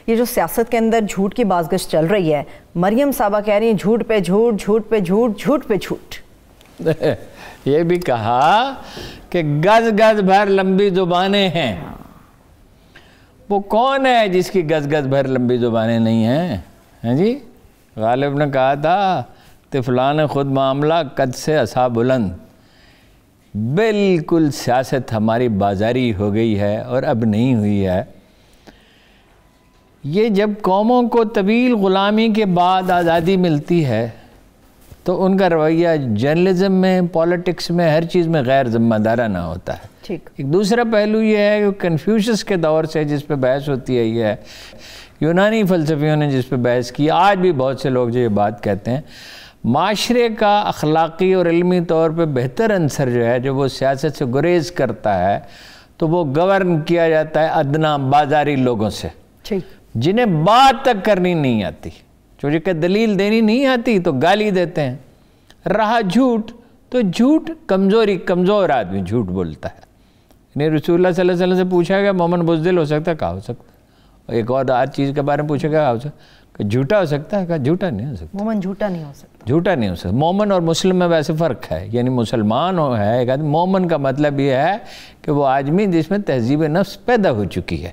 یہ جو سیاست کے اندر جھوٹ کی بازگشت چل رہی ہے، مریم صاحبہ کہہ رہی ہیں جھوٹ پہ جھوٹ، جھوٹ پہ جھوٹ، جھوٹ پہ جھوٹ. یہ بھی کہا کہ گز گز بھر لمبی زبانیں ہیں. وہ کون ہے جس کی گز گز بھر لمبی زبانیں نہیں ہیں؟ جی غالب نے کہا تھا طفلان خود معاملہ قد سے عصا بلند. بالکل سیاست ہماری بازاری ہو گئی ہے اور اب نہیں ہوئی ہے. یہ جب قوموں کو طویل غلامی کے بعد آزادی ملتی ہے تو ان کا رویہ جرنلزم میں، پولیٹکس میں، ہر چیز میں غیر ذمہ دارانہ ہوتا ہے. ایک دوسرا پہلو یہ ہے کہ کنفیوشس کے دور سے جس پہ بحث ہوتی ہے، یہ ہے یونانی فلسفیوں نے جس پہ بحث کی، آج بھی بہت سے لوگ جو یہ بات کہتے ہیں، معاشرے کا اخلاقی اور علمی طور پہ بہتر عنصر جو ہے، جو وہ سیاست سے گریز کرتا ہے، تو وہ گورن کیا جاتا ہے ادنا بازاری لوگوں سے، جنہیں بات تک کرنی نہیں آتی. جو کہ دلیل دینی نہیں آتی تو گالی دیتے ہیں. رہا جھوٹ، تو جھوٹ کمزوری، کمزور آدمی جھوٹ بولتا ہے. یعنی رسول اللہ صلی اللہ علیہ وسلم سے پوچھا گیا مومن بزدل ہو سکتا ہے؟ کہا ہو سکتا ہے. ایک اور چیز کے بارے میں پوچھا گیا، کہا ہو سکتا ہے. کہ جھوٹا ہو سکتا ہے؟ کہا جھوٹا نہیں ہو سکتا. مومن جھوٹا نہیں ہو سکتا. جھوٹا نہیں ہو سکتا. مومن اور مسلم میں ویسے فرق ہے. یعنی مسلمان ہے ایک آدمی، مومن کا مطلب یہ ہے کہ وہ آدمی جس میں تہذیب نفس پیدا ہو چکی ہے،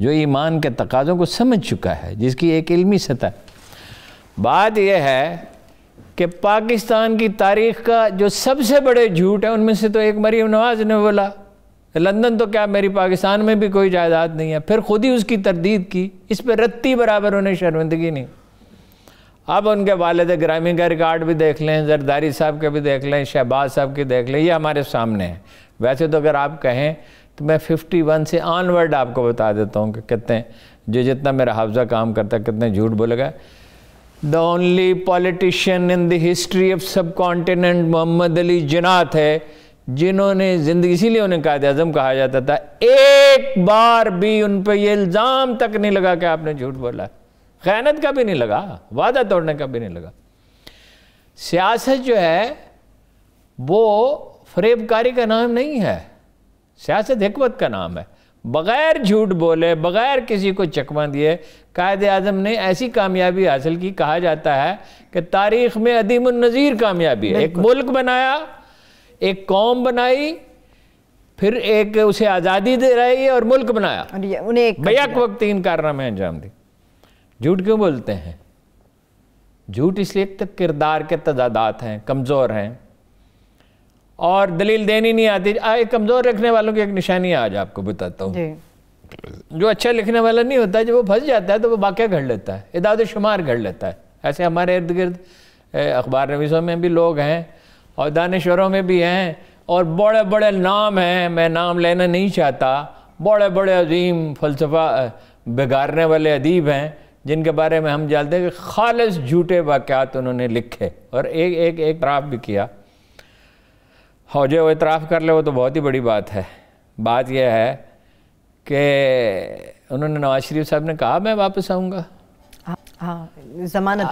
جو ایمان کے تقاضوں کو سمجھ چکا ہے، جس کی ایک علمی سطح. بات یہ ہے کہ پاکستان کی تاریخ کا جو سب سے بڑے جھوٹ ہے ان میں سے تو ایک مریم نواز نے بولا لندن تو کیا میری پاکستان میں بھی کوئی جائیداد نہیں ہے، پھر خود ہی اس کی تردید کی. اس پہ رتی برابر انہیں شرمندگی نہیں. اب ان کے والد گرامی کا ریکارڈ بھی دیکھ لیں، زرداری صاحب کے بھی دیکھ لیں، شہباز صاحب کی دیکھ لیں، یہ ہمارے سامنے ہے. ویسے تو اگر آپ کہیں تو میں 51 سے آن ورڈ آپ کو بتا دیتا ہوں کہ کتنے، جو جتنا میرا حافظہ کام کرتا ہے، کتنے جھوٹ بولے گا. The only politician in the history of subcontinent محمد علی جناح ہے، جنہوں نے زندگی، اسی لیے انہیں قائد اعظم کہا جاتا تھا، ایک بار بھی ان پہ یہ الزام تک نہیں لگا کہ آپ نے جھوٹ بولا ہے. خیانت کا بھی نہیں لگا، وعدہ توڑنے کا بھی نہیں لگا. سیاست جو ہے وہ فریب کاری کا نام نہیں ہے، سیاست حکمت کا نام ہے. بغیر جھوٹ بولے، بغیر کسی کو چکمہ دیے قائد اعظم نے ایسی کامیابی حاصل کی. کہا جاتا ہے کہ تاریخ میں عدیم النظیر کامیابی ہے. ایک ملک بنایا، ایک قوم بنائی، پھر ایک اسے آزادی دے رہی ہے اور ملک بنایا، بیک وقت 3 کارنامے انجام دی. جھوٹ کیوں بولتے ہیں؟ جھوٹ اس لیے تک کردار کے تضادات ہیں، کمزور ہیں اور دلیل دینی نہیں آتی. کمزور رکھنے والوں کی ایک نشانی آج آپ کو بتاتا ہوں. جو اچھا لکھنے والا نہیں ہوتا، جب وہ پھنس جاتا ہے تو وہ واقعہ گھڑ لیتا ہے، اعداد و شمار گھڑ لیتا ہے. ایسے ہمارے ارد گرد اخبار نویسوں میں بھی لوگ ہیں اور دانشوروں میں بھی ہیں اور بڑے بڑے نام ہیں، میں نام لینا نہیں چاہتا، بڑے بڑے عظیم فلسفہ بگارنے والے ادیب ہیں جن کے بارے میں ہم جانتے ہیں کہ خالص جھوٹے واقعات انہوں نے لکھے اور ایک اعتراف بھی کیا. ہو جو اعتراف کر لے وہ تو بہت ہی بڑی بات ہے. بات یہ ہے کہ انہوں نے نواز شریف صاحب نے کہا میں واپس آؤں گا،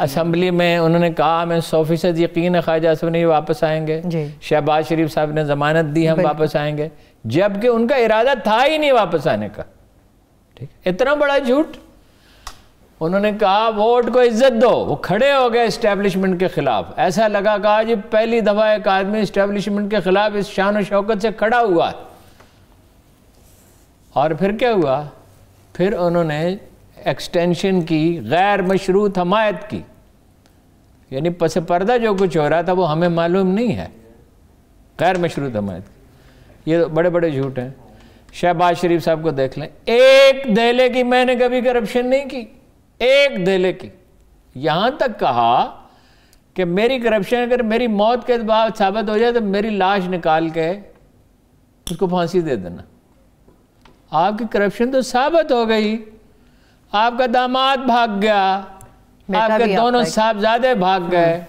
اسمبلی میں انہوں نے کہا میں 100% یقین ہے خواجہ اصف نہیں واپس آئیں گے. شہباز شریف صاحب نے ضمانت دی ہم واپس آئیں گے، جبکہ ان کا ارادہ تھا ہی نہیں واپس آنے کا. ٹھیک، اتنا بڑا جھوٹ. انہوں نے کہا ووٹ کو عزت دو، وہ کھڑے ہو گئے اسٹیبلشمنٹ کے خلاف. ایسا لگا کہا جی پہلی دفعہ ایک آدمی اسٹیبلشمنٹ کے خلاف اس شان و شوکت سے کھڑا ہوا. اور پھر کیا ہوا؟ پھر انہوں نے ایکسٹینشن کی، غیر مشروط حمایت کی. یعنی پس پردہ جو کچھ ہو رہا تھا وہ ہمیں معلوم نہیں ہے، غیر مشروط حمایت کی. یہ بڑے بڑے جھوٹ ہیں. شہباز شریف صاحب کو دیکھ لیں، ایک دہلے کی میں نے کبھی کرپشن نہیں کی، ایک دہلے کی. یہاں تک کہا کہ میری کرپشن اگر میری موت کے بعد ثابت ہو جائے تو میری لاش نکال کے اس کو پھانسی دے دینا. آپ کی کرپشن تو ثابت ہو گئی، آپ کا داماد بھاگ گیا، آپ کے دونوں صاحبزادے بھاگ گئے،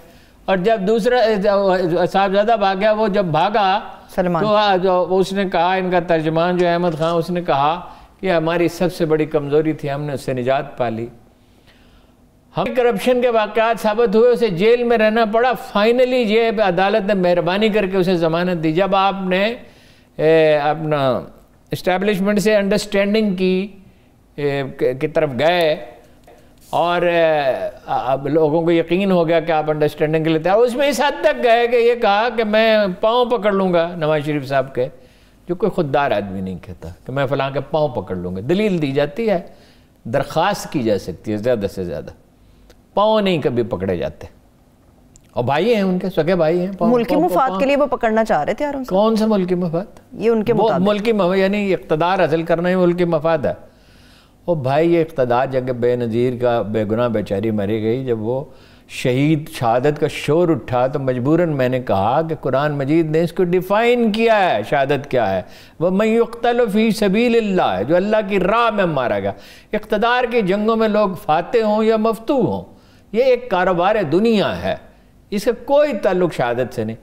اور جب دوسرا صاحبزادہ بھاگ گیا، وہ جب بھاگا تو اس نے کہا، ان کا ترجمان جو احمد خان، اس نے کہا کہ ہماری سب سے بڑی کمزوری تھی، ہم نے اس سے نجات پالی. ہم کرپشن کے واقعات ثابت ہوئے، اسے جیل میں رہنا پڑا. فائنلی یہ عدالت نے مہربانی کر کے اسے ضمانت دی. جب آپ نے اپنا اسٹیبلشمنٹ سے انڈرسٹینڈنگ کی کی طرف گئے اور اب لوگوں کو یقین ہو گیا کہ آپ انڈرسٹینڈنگ کے لیے تیار، اس میں اس حد تک گئے کہ یہ کہا کہ میں پاؤں پکڑ لوں گا نواز شریف صاحب کے، جو کوئی خوددار آدمی نہیں کہتا کہ میں فلاں کے پاؤں پکڑ لوں گا. دلیل دی جاتی ہے، درخواست کی جا سکتی ہے زیادہ سے زیادہ، پاؤں نہیں کبھی پکڑے جاتے. اور بھائی ہیں ان کے، سگے بھائی ہیں. ملکی مفاد کے لیے وہ پکڑنا چاہ رہے تھے. کون سا ملکی مفاد؟ یہ ان کے ملکی مفاد یعنی اقتدار حاصل کرنا ہی ملکی مفاد ہے. وہ بھائی یہ اقتدار جب بے نظیر کا بے گناہ بیچاری مری گئی، جب وہ شہید شہادت کا شور اٹھا تو مجبوراً میں نے کہا کہ قرآن مجید نے اس کو ڈیفائن کیا ہے شہادت کیا ہے. وَمَن يُقْتَلُ فِي سَبِيلِ اللَّهِ، جو اللہ کی راہ میں مارا گیا. اقتدار کی جنگوں میں لوگ فاتح ہوں یا مفتوح ہوں، یہ ایک کاروبار دنیا ہے، اس کا کوئی تعلق شہادت سے نہیں.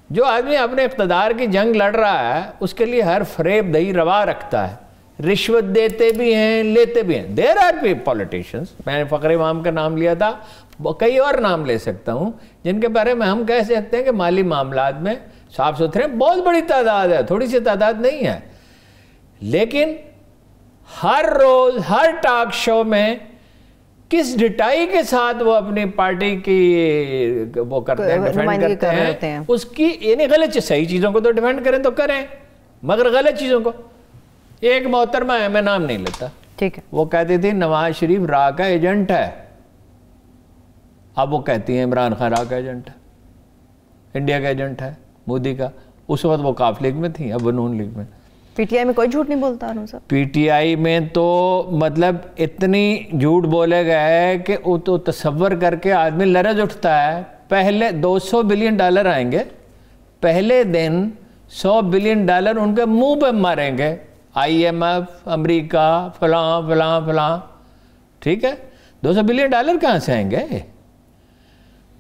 جو آدمی اپنے اقتدار کی جنگ لڑ رہا ہے اس کے لیے ہر فریب دہی روا رکھتا ہے، رشوت دیتے بھی ہیں لیتے بھی ہیں. دیر آر بھی پولیٹیشنز، میں نے فخر امام کا نام لیا تھا، کئی اور نام لے سکتا ہوں جن کے بارے میں ہم کہہ سکتے ہیں کہ مالی معاملات میں صاف ستھرے بہت بڑی تعداد ہے، تھوڑی سی تعداد نہیں ہے. لیکن ہر روز ہر ٹاک شو میں کس ڈٹائی کے ساتھ وہ اپنی پارٹی کی وہ کرتے ہیں، ڈیفینڈ کرتے ہیں اس کی، یعنی غلط صحیح چیزوں کو تو ڈیفینڈ کریں تو کریں مگر غلط چیزوں کو. ایک محترمہ ہے، میں نام نہیں لیتا، ٹھیک ہے، وہ کہتی تھی نواز شریف راہ کا ایجنٹ ہے. اب وہ کہتی ہیں عمران خان راہ کا ایجنٹ ہے، انڈیا کا ایجنٹ ہے مودی کا. اس وقت وہ کاف لیگ میں تھی، اب وہ نون لیگ میں. پی ٹی آئی میں کوئی جھوٹ نہیں بولتا صاحب. پی ٹی آئی میں تو مطلب اتنی جھوٹ بولے گئے کہ وہ تو تصور کر کے آدمی لرز اٹھتا ہے. پہلے $200 بلین آئیں گے، پہلے دن $100 بلین ان کے منہ پہ ماریں گے. آئی ایم ایف، امریکہ، فلاں فلاں فلاں. ٹھیک ہے، $200 بلین کہاں سے آئیں گے؟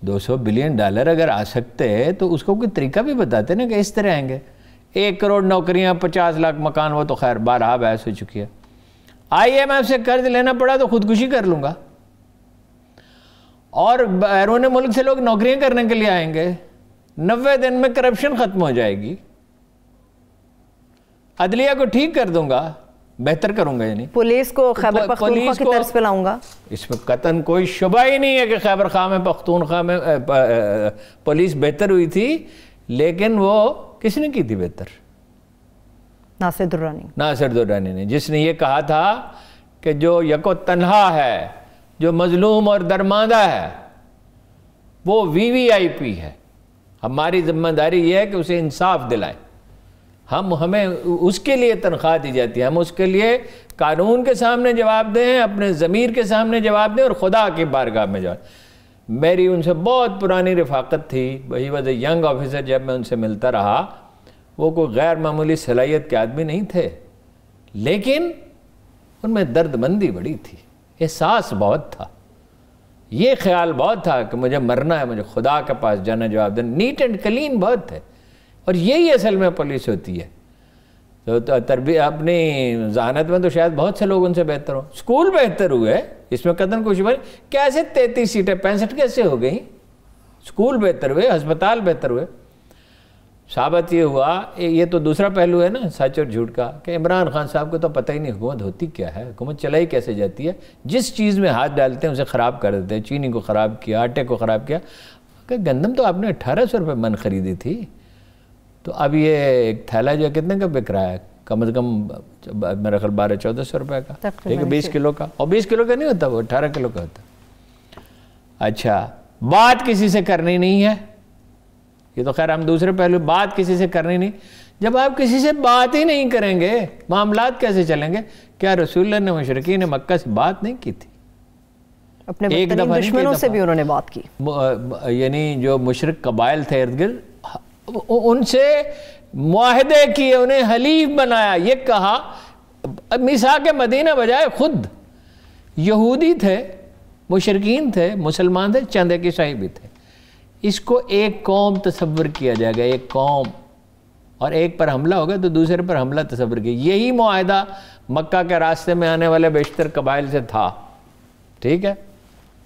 $200 بلین اگر آ سکتے تو اس کو کوئی طریقہ بھی بتاتے نا کہ اس طرح آئیں گے. 1 کروڑ نوکریاں، 50 لاکھ مکان، وہ تو خیر بارہا بحث ہو چکی ہے. آئی ایم ایف سے قرض لینا پڑا تو خودکشی کر لوں گا. اور بیرون ملک سے لوگ نوکریاں کرنے کے لیے آئیں گے. 90 دن میں کرپشن ختم ہو جائے گی. عدلیہ کو ٹھیک کر دوں گا، بہتر کروں گا. یعنی پولیس کو خیبر پختونخوا کی طرز پہ لاؤں گا. اس میں قطعاً کوئی شبہ ہی نہیں ہے کہ خیبر پختونخوا میں پولیس بہتر ہوئی تھی، لیکن وہ کس نے کی تھی بہتر؟ ناصر درانی نے، جس نے یہ کہا تھا کہ جو یکو تنہا ہے، جو مظلوم اور درماندہ ہے، وہ VVIP ہے. ہماری ذمہ داری یہ ہے کہ اسے انصاف دلائیں. ہمیں اس کے لیے تنخواہ دی جاتی ہے، ہم اس کے لیے قانون کے سامنے جواب دیں، اپنے ضمیر کے سامنے جواب دیں اور خدا کی بارگاہ میں جواب. میری ان سے بہت پرانی رفاقت تھی. وہی واز اے ینگ آفیسر. جب میں ان سے ملتا رہا، وہ کوئی غیر معمولی صلاحیت کے آدمی نہیں تھے، لیکن ان میں درد مندی بڑی تھی، احساس بہت تھا، یہ خیال بہت تھا کہ مجھے مرنا ہے، مجھے خدا کے پاس جانا جواب دینا. نیٹ اینڈ کلین بہت تھے. اور یہی اصل میں پولیس ہوتی ہے. تو تربیت اپنی ذہانت میں تو شاید بہت سے لوگ ان سے بہتر ہوں. اسکول بہتر ہوئے، اس میں قدر کوئی شبہ نہیں. کیسے 33 سیٹیں 65 کیسے ہو گئیں؟ اسکول بہتر ہوئے، ہسپتال بہتر ہوئے. ثابت یہ ہوا، یہ تو دوسرا پہلو ہے نا سچ اور جھوٹ کا، کہ عمران خان صاحب کو تو پتہ ہی نہیں حکومت ہوتی کیا ہے، حکومت چلائی کیسے جاتی ہے. جس چیز میں ہاتھ ڈالتے ہیں اسے خراب کر دیتے ہیں. چینی کو خراب کیا، آٹے کو خراب کیا. کہ گندم تو آپ نے 1800 روپے من خریدی تھی، تو اب یہ ایک تھیلا جو ہے کتنے کا بک رہا ہے؟ کم از کم میرا خیال 1200-1400 روپے کا، ٹھیک ہے، 20 کلو کا. اور 20 کلو کا نہیں ہوتا، وہ 18 کلو کا ہوتا. اچھا، بات کسی سے کرنی نہیں ہے. یہ تو خیر ہم دوسرے پہلو، بات کسی سے کرنی نہیں. جب آپ کسی سے بات ہی نہیں کریں گے، معاملات کیسے چلیں گے؟ کیا رسول اللہ نے مشرکین مکہ سے بات نہیں کی تھی؟ اپنے بدترین دشمنوں سے بھی انہوں نے بات کی. یعنی جو مشرک قبائل تھے ارد گرد، ان سے معاہدے کیے، انہیں حلیف بنایا. یہ کہا، میثاق مدینہ بجائے خود یہودی تھے، مشرکین تھے، مسلمان تھے، چند ایک عیسائی بھی تھے. اس کو ایک قوم تصور کیا جائے گا، ایک قوم، اور ایک پر حملہ ہوگا تو دوسرے پر حملہ تصور کیا. یہی معاہدہ مکہ کے راستے میں آنے والے بیشتر قبائل سے تھا. ٹھیک ہے.